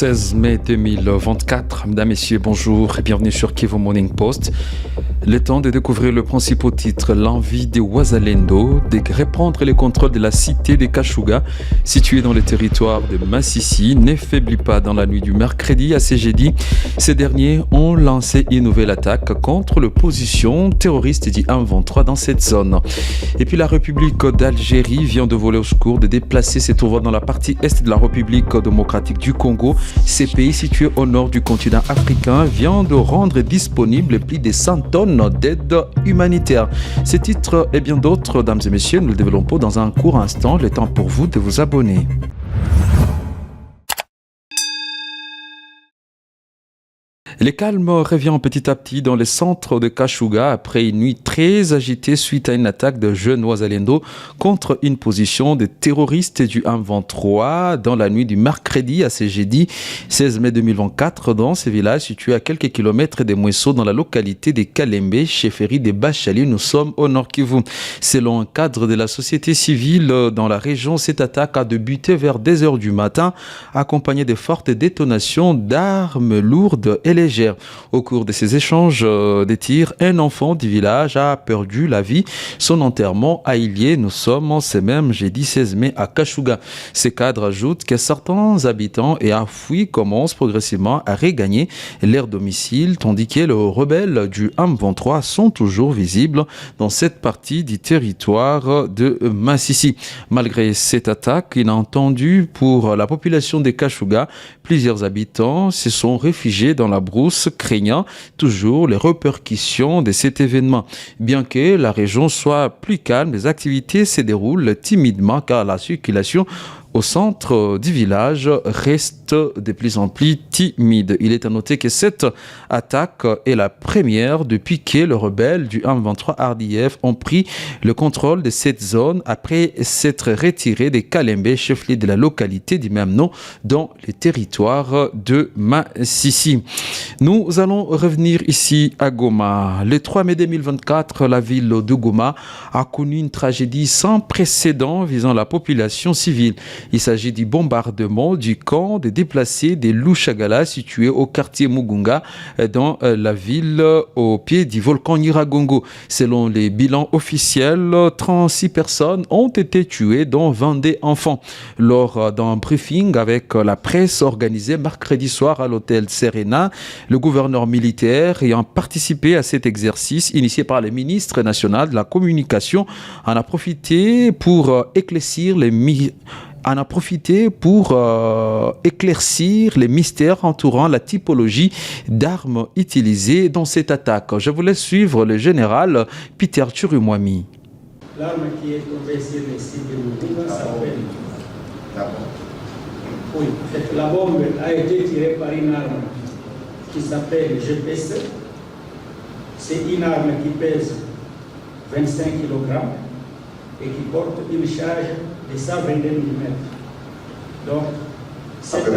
16 mai 2024. Mesdames, Messieurs, bonjour et bienvenue sur Kivu Morning Post. Le temps de découvrir le principal titre, l'envie des Wazalendo de reprendre les contrôles de la cité de Kashuga, située dans le territoire de Masisi, ne faiblit pas dans la nuit du mercredi à ce jeudi. Ces derniers ont lancé une nouvelle attaque contre l'opposition terroriste du M23 dans cette zone. Et puis la République d'Algérie vient de voler au secours, de déplacer ses trouvant dans la partie est de la République démocratique du Congo. Ces pays situés au nord du continent africain viennent de rendre disponible plus de 100 tonnes d'aide humanitaire. Ces titres et bien d'autres, dames et messieurs, nous le développons dans un court instant. Le temps pour vous de vous abonner. Le calme revient petit à petit dans le centre de Kashuga après une nuit très agitée suite à une attaque de jeunes Wazalendo contre une position de terroristes du M23 dans la nuit du mercredi à ce jeudi 16 mai 2024 dans ce village situé à quelques kilomètres des Mouesso dans la localité de Kalembe, chefferie de Bachali. Nous sommes au Nord Kivu. Selon un cadre de la société civile dans la région, cette attaque a débuté vers 2h du matin accompagnée de fortes détonations d'armes lourdes et légères. Au cours de ces échanges de tirs, un enfant du village a perdu la vie. Son enterrement a eu lieu, nous sommes ce même jeudi 16 mai à Kashuga. Ces cadres ajoutent que certains habitants et affouis commencent progressivement à regagner leur domicile, tandis que les rebelles du M23 sont toujours visibles dans cette partie du territoire de Masisi. Malgré cette attaque inattendue pour la population de Kashuga, plusieurs habitants se sont réfugiés dans la brousse, craignant toujours les répercussions de cet événement. Bien que la région soit plus calme, les activités se déroulent timidement car la circulation au centre du village reste de plus en plus timide. Il est à noter que cette attaque est la première depuis que les rebelles du M23 RDF ont pris le contrôle de cette zone après s'être retirés de Kalembe, chef-lieu de la localité du même nom dans le territoire de Masisi. Nous allons revenir ici à Goma. Le 3 mai 2024, la ville de Goma a connu une tragédie sans précédent visant la population civile. Il s'agit du bombardement du camp des déplacés de Lushagala situé au quartier Mugunga dans la ville au pied du volcan Nyiragongo. Selon les bilans officiels, 36 personnes ont été tuées dont 22 enfants. Lors d'un briefing avec la presse organisé mercredi soir à l'hôtel Serena, le gouverneur militaire ayant participé à cet exercice initié par le ministre national de la communication en a profité pour éclaircir les mystères entourant la typologie d'armes utilisées dans cette attaque. Je vous laisse suivre le général Peter Churumwami. L'arme qui est tombée sur le site de Mugunga s'appelle. Oui, la bombe a été tirée par une arme qui s'appelle GPS. C'est une arme qui pèse 25 kg et qui porte une charge de 122 mm. Donc, cette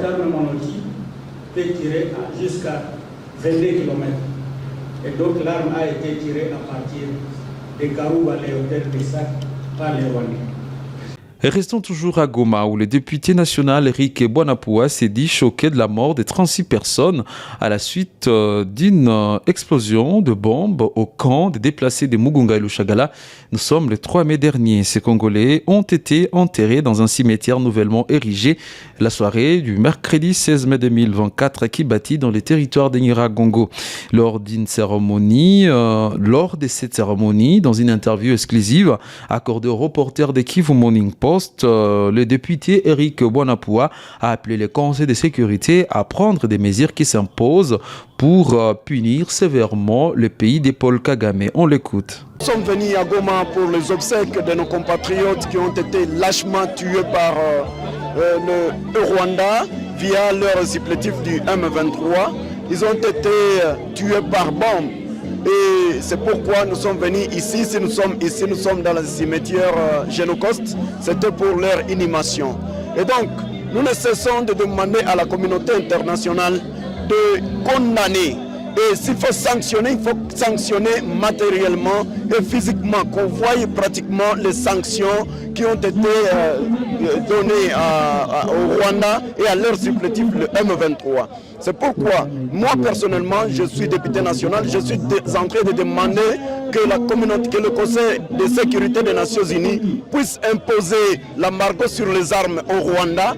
arme monotype peut tirer jusqu'à 22 km. Et donc, l'arme a été tirée à partir de Karouba, les hôtels de Sac, par les Rwandais. Et restons toujours à Goma où le député national Eric Boanapua s'est dit choqué de la mort de 36 personnes à la suite d'une explosion de bombes au camp des déplacés de Mugunga et Lushagala. Nous sommes le 3 mai dernier. Ces Congolais ont été enterrés dans un cimetière nouvellement érigé la soirée du mercredi 16 mai 2024 à Kibati dans le territoire de Nyiragongo. Lors de cette cérémonie, dans une interview exclusive accordée au reporter de Kivu Morning Post, le député Eric Boanapua a appelé le Conseil de sécurité à prendre des mesures qui s'imposent pour punir sévèrement le pays de Paul Kagame. On l'écoute. Nous sommes venus à Goma pour les obsèques de nos compatriotes qui ont été lâchement tués par le Rwanda via leur supplétif du M23. Ils ont été tués par bombe. Et c'est pourquoi nous sommes venus ici. Si nous sommes ici, nous sommes dans le cimetière Génocoste. C'était pour leur inhumation. Et donc, nous ne cessons de demander à la communauté internationale de condamner Et s'il faut sanctionner, il faut sanctionner matériellement et physiquement, qu'on voie pratiquement les sanctions qui ont été données au Rwanda et à leur supplétif, le M23. C'est pourquoi, moi personnellement, je suis député national, je suis en train de demander que la communauté, que le Conseil de sécurité des Nations Unies puisse imposer l'embargo sur les armes au Rwanda,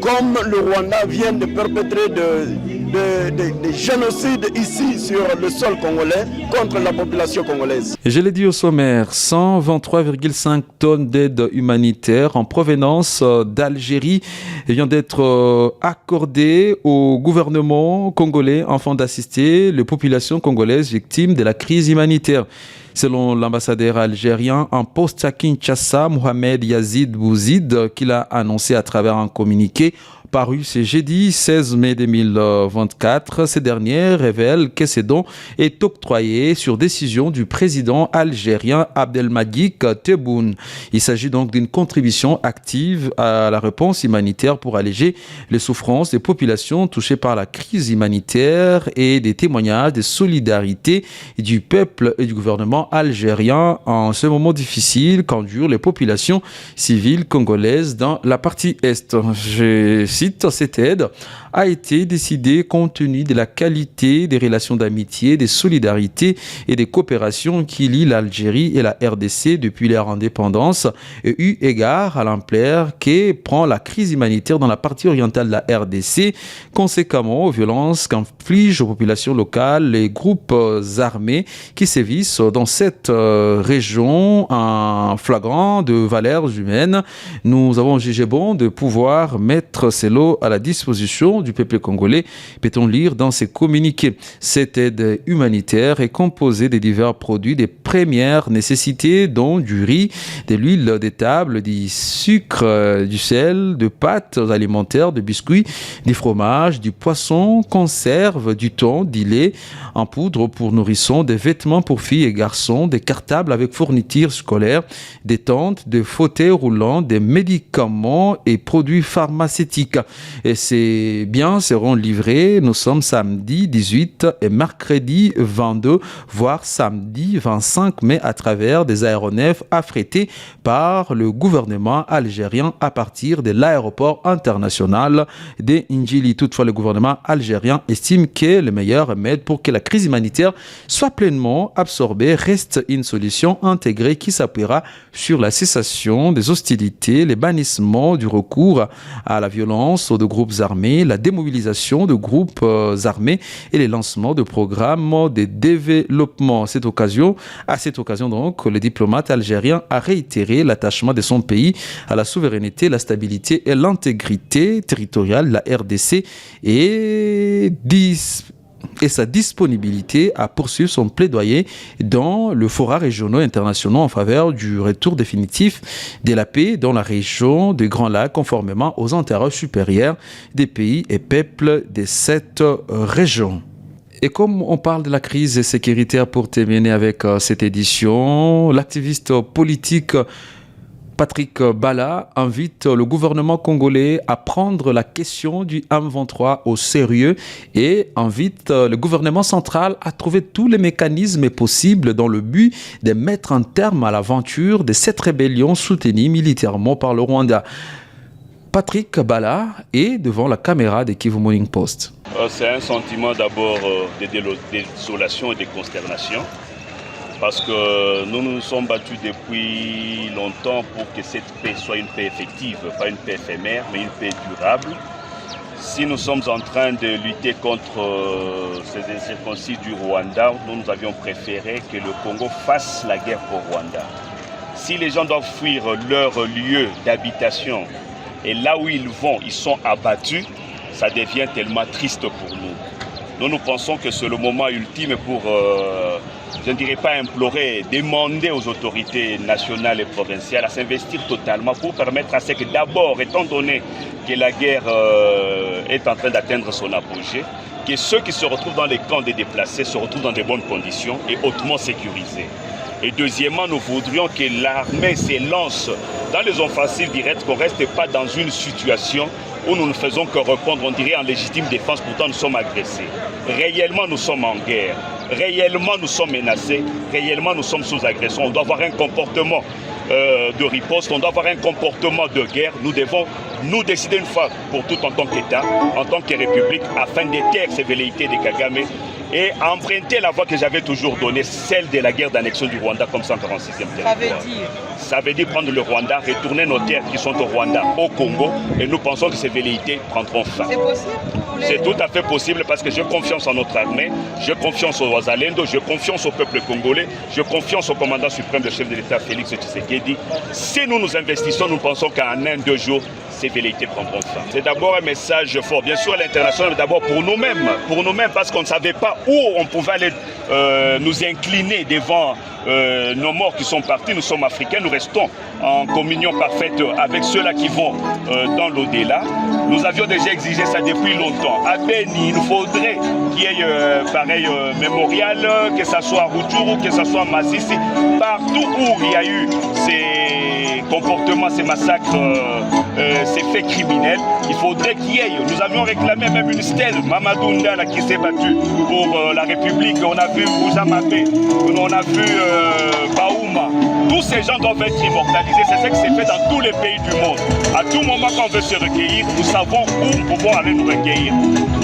comme le Rwanda vient de perpétrer des génocides ici sur le sol congolais contre la population congolaise. Je l'ai dit au sommaire, 123,5 tonnes d'aide humanitaire en provenance d'Algérie vient d'être accordées au gouvernement congolais afin d'assister les populations congolaises victimes de la crise humanitaire. Selon l'ambassadeur algérien en poste à Kinshasa, Mohamed Yazid Bouzid, qu'il a annoncé à travers un communiqué paru ce jeudi 16 mai 2024, ces dernières révèlent que ces dons est octroyé sur décision du président algérien Abdelmadjid Tebboune. Il s'agit donc d'une contribution active à la réponse humanitaire pour alléger les souffrances des populations touchées par la crise humanitaire et des témoignages de solidarité du peuple et du gouvernement algérien en ce moment difficile qu'endurent les populations civiles congolaises dans la partie Est. Je cite, cette aide a été décidée compte tenu de la qualité des relations d'amitié, de solidarité et de coopération qui lient l'Algérie et la RDC depuis leur indépendance et eu égard à l'ampleur que prend la crise humanitaire dans la partie orientale de la RDC, conséquemment aux violences qu'infligent aux populations locales les groupes armés qui sévissent dans cette région en flagrant de valeurs humaines. Nous avons jugé bon de pouvoir mettre ces lots à la disposition du peuple congolais, peut-on lire dans ses communiqués. Cette aide humanitaire est composée de divers produits de premières nécessités, dont du riz, de l'huile d'étable, du sucre, du sel, de pâtes alimentaires, de biscuits, du fromage, du poisson, conserve, du thon, du lait en poudre pour nourrissons, des vêtements pour filles et garçons, des cartables avec fournitures scolaires, des tentes, des fauteuils roulants, des médicaments et produits pharmaceutiques. Et ces biens seront livrés, nous sommes samedi 18 et mercredi 22, voire samedi 25 mai à travers des aéronefs affrétés par le gouvernement algérien à partir de l'aéroport international de N'Djili. Toutefois, le gouvernement algérien estime que le meilleur remède pour que la crise humanitaire soit pleinement absorbée reste une solution intégrée qui s'appuiera sur la cessation des hostilités, les bannissements du recours à la violence de groupes armés, la démobilisation de groupes armés et les lancements de programmes de développement. À cette occasion donc, le diplomate algérien a réitéré l'attachement de son pays à la souveraineté, la stabilité et l'intégrité territoriale de la RDC et sa disponibilité à poursuivre son plaidoyer dans le forum régionaux et internationaux en faveur du retour définitif de la paix dans la région des Grands Lacs conformément aux intérêts supérieurs des pays et peuples de cette région. Et comme on parle de la crise sécuritaire pour terminer avec cette édition, l'activiste politique Patrick Bala invite le gouvernement congolais à prendre la question du M23 au sérieux et invite le gouvernement central à trouver tous les mécanismes possibles dans le but de mettre un terme à l'aventure de cette rébellion soutenue militairement par le Rwanda. Patrick Bala est devant la caméra de Kivu Morning Post. C'est un sentiment d'abord de désolation et de consternation. Parce que nous nous sommes battus depuis longtemps pour que cette paix soit une paix effective, pas une paix éphémère, mais une paix durable. Si nous sommes en train de lutter contre ces incirconcis du Rwanda, nous avions préféré que le Congo fasse la guerre au Rwanda. Si les gens doivent fuir leur lieu d'habitation et là où ils vont, ils sont abattus, ça devient tellement triste pour nous. Nous pensons que c'est le moment ultime pour... je ne dirais pas implorer, demander aux autorités nationales et provinciales à s'investir totalement pour permettre à ce que d'abord, étant donné que la guerre est en train d'atteindre son apogée, que ceux qui se retrouvent dans les camps des déplacés se retrouvent dans de bonnes conditions et hautement sécurisés. Et deuxièmement, nous voudrions que l'armée s'élance dans les offensives directes, qu'on ne reste pas dans une situation où nous ne faisons que répondre, on dirait en légitime défense, pourtant nous sommes agressés. Réellement, nous sommes en guerre. Réellement, nous sommes menacés. Réellement, nous sommes sous agression. On doit avoir un comportement de riposte, on doit avoir un comportement de guerre. Nous devons nous décider une fois pour toutes en tant qu'État, en tant que République, afin de taire ces velléités de Kagame et emprunter la voie que j'avais toujours donnée, celle de la guerre d'annexion du Rwanda comme 146e territoire. Ça veut dire prendre le Rwanda, retourner nos terres qui sont au Rwanda, au Congo, et nous pensons que ces velléités prendront fin. C'est possible? C'est tout à fait possible parce que j'ai confiance en notre armée, j'ai confiance aux Wazalendo, j'ai confiance au peuple congolais, j'ai confiance au commandant suprême, le chef de l'État Félix Tshisekedi. Si nous nous investissons, nous pensons qu'en 1-2 jours, ces velléités prendront fin. C'est d'abord un message fort, bien sûr à l'international, mais d'abord pour nous-mêmes, parce qu'on ne savait pas où on pouvait aller nous incliner devant nos morts qui sont partis. Nous sommes africains, nous restons en communion parfaite avec ceux-là qui vont dans l'au-delà. Nous avions déjà exigé ça depuis longtemps. À Beni, il nous faudrait qu'il y ait pareil mémorial, que ce soit à Rutshuru, que ce soit à Masisi, partout où il y a eu ces comportements, ces massacres, ces faits criminels, il faudrait qu'il y ait. Nous avions réclamé même une stèle, Mamadou Ndala qui s'est battu pour la République. On a vu Bouzamapé, on a vu Baouma. Tous ces gens doivent être immortalisés. C'est ce qui s'est fait dans tous les pays du monde. À tout moment quand on veut se recueillir, nous savons où nous pouvons aller nous recueillir.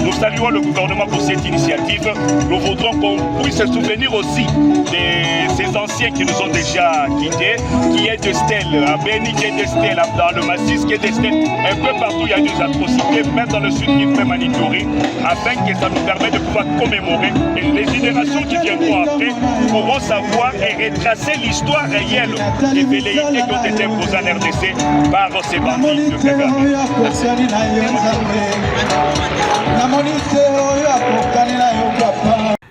Nous saluons le gouvernement pour cette initiative. Nous voudrons qu'on puisse se souvenir aussi de ces anciens qui nous ont déjà quittés, qui est de stèles à Beni, qui est de stèles dans le Massif, qui est de stèles un peu partout. Il y a des atrocités, même dans le sud, même en Ituri, afin que ça nous permette de pouvoir commémorer. Et les générations qui viendront après pourront savoir et retracer l'histoire réelle des velléités qui ont été imposées en RDC par ces bandits de Kagame.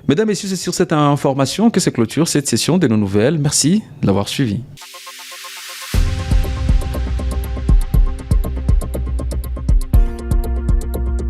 Mesdames, Messieurs, c'est sur cette information que se clôture cette session de nos nouvelles. Merci de l'avoir suivi.